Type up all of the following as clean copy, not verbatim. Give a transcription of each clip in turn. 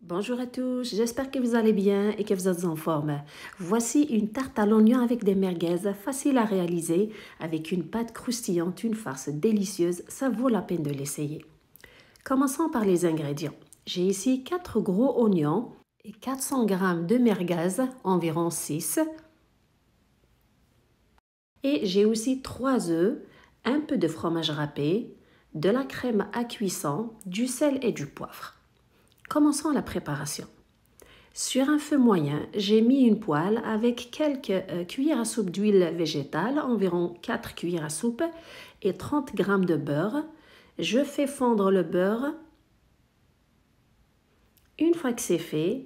Bonjour à tous, j'espère que vous allez bien et que vous êtes en forme. Voici une tarte à l'oignon avec des merguez, facile à réaliser, avec une pâte croustillante, une farce délicieuse, ça vaut la peine de l'essayer. Commençons par les ingrédients. J'ai ici 4 gros oignons et 400 g de merguez, environ 6. Et j'ai aussi 3 œufs, un peu de fromage râpé, de la crème à cuisson, du sel et du poivre. Commençons la préparation. Sur un feu moyen, j'ai mis une poêle avec quelques cuillères à soupe d'huile végétale, environ 4 cuillères à soupe, et 30 g de beurre. Je fais fondre le beurre. Une fois que c'est fait,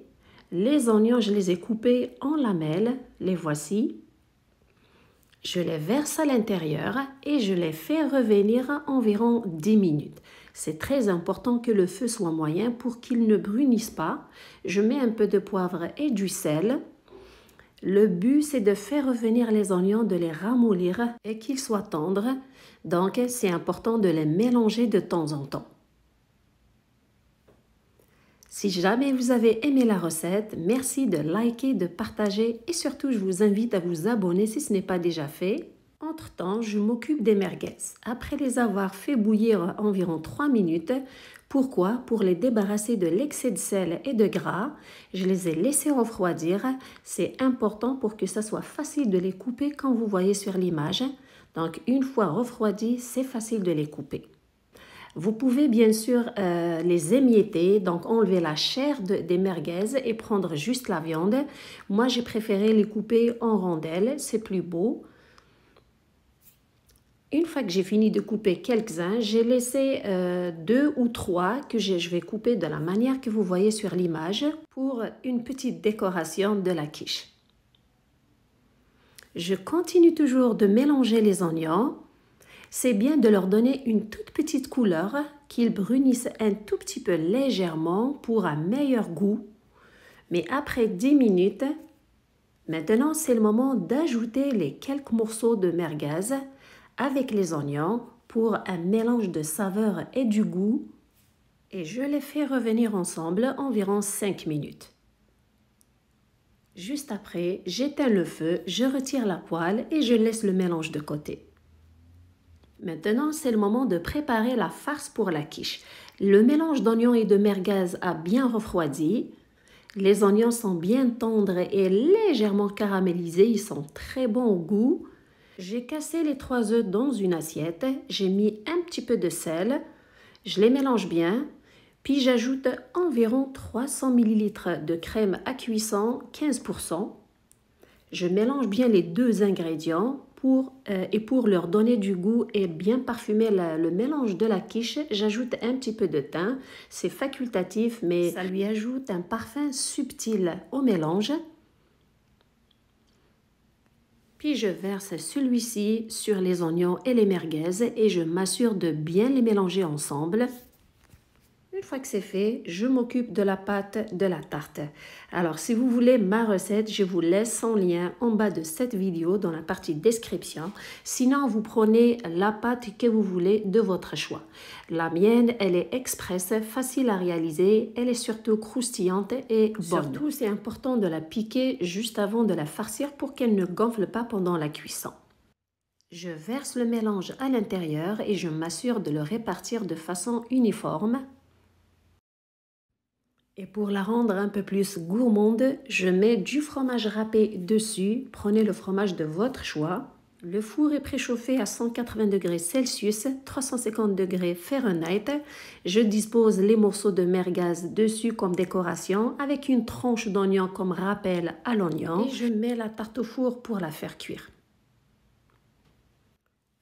les oignons, je les ai coupés en lamelles, les voici. Je les verse à l'intérieur et je les fais revenir environ 10 minutes. C'est très important que le feu soit moyen pour qu'ils ne brunissent pas. Je mets un peu de poivre et du sel. Le but, c'est de faire revenir les oignons, de les ramollir et qu'ils soient tendres. Donc, c'est important de les mélanger de temps en temps. Si jamais vous avez aimé la recette, merci de liker, de partager et surtout, je vous invite à vous abonner si ce n'est pas déjà fait. Entre-temps, je m'occupe des merguez. Après les avoir fait bouillir environ 3 minutes, pourquoi? Pour les débarrasser de l'excès de sel et de gras. Je les ai laissés refroidir. C'est important pour que ça soit facile de les couper quand vous voyez sur l'image. Donc, une fois refroidis, c'est facile de les couper. Vous pouvez bien sûr les émietter, donc enlever la chair des merguez et prendre juste la viande. Moi, j'ai préféré les couper en rondelles, c'est plus beau. Une fois que j'ai fini de couper quelques-uns, j'ai laissé 2 ou 3 que je vais couper de la manière que vous voyez sur l'image pour une petite décoration de la quiche. Je continue toujours de mélanger les oignons. C'est bien de leur donner une toute petite couleur, qu'ils brunissent un tout petit peu légèrement pour un meilleur goût. Mais après 10 minutes, maintenant c'est le moment d'ajouter les quelques morceaux de merguez avec les oignons pour un mélange de saveurs et du goût. Et je les fais revenir ensemble environ 5 minutes. Juste après, j'éteins le feu, je retire la poêle et je laisse le mélange de côté. Maintenant, c'est le moment de préparer la farce pour la quiche. Le mélange d'oignons et de merguez a bien refroidi. Les oignons sont bien tendres et légèrement caramélisés. Ils sont très bons au goût. J'ai cassé les 3 œufs dans une assiette. J'ai mis un petit peu de sel. Je les mélange bien. Puis j'ajoute environ 300 ml de crème à cuisson, 15%. Je mélange bien les deux ingrédients pour leur donner du goût et bien parfumer le mélange de la quiche. J'ajoute un petit peu de thym. C'est facultatif, mais ça lui ajoute un parfum subtil au mélange. Puis je verse celui-ci sur les oignons et les merguez et je m'assure de bien les mélanger ensemble. Une fois que c'est fait, je m'occupe de la pâte de la tarte. Alors, si vous voulez ma recette, je vous laisse son lien en bas de cette vidéo dans la partie description. Sinon, vous prenez la pâte que vous voulez de votre choix. La mienne, elle est express, facile à réaliser. Elle est surtout croustillante et bonne. Surtout, c'est important de la piquer juste avant de la farcir pour qu'elle ne gonfle pas pendant la cuisson. Je verse le mélange à l'intérieur et je m'assure de le répartir de façon uniforme. Et pour la rendre un peu plus gourmande, je mets du fromage râpé dessus. Prenez le fromage de votre choix. Le four est préchauffé à 180 degrés Celsius, 350 degrés Fahrenheit. Je dispose les morceaux de merguez dessus comme décoration avec une tranche d'oignon comme rappel à l'oignon. Et je mets la tarte au four pour la faire cuire.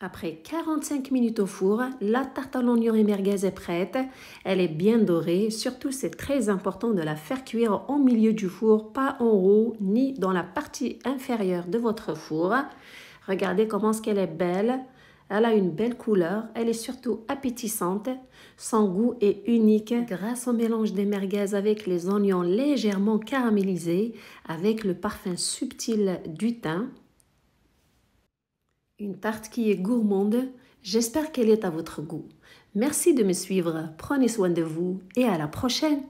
Après 45 minutes au four, la tarte à l'oignon et merguez est prête. Elle est bien dorée. Surtout, c'est très important de la faire cuire au milieu du four, pas en haut ni dans la partie inférieure de votre four. Regardez comment est-ce qu'elle est belle. Elle a une belle couleur. Elle est surtout appétissante. Son goût est unique grâce au mélange des merguez avec les oignons légèrement caramélisés, avec le parfum subtil du thym. Une tarte qui est gourmande, j'espère qu'elle est à votre goût. Merci de me suivre, prenez soin de vous et à la prochaine!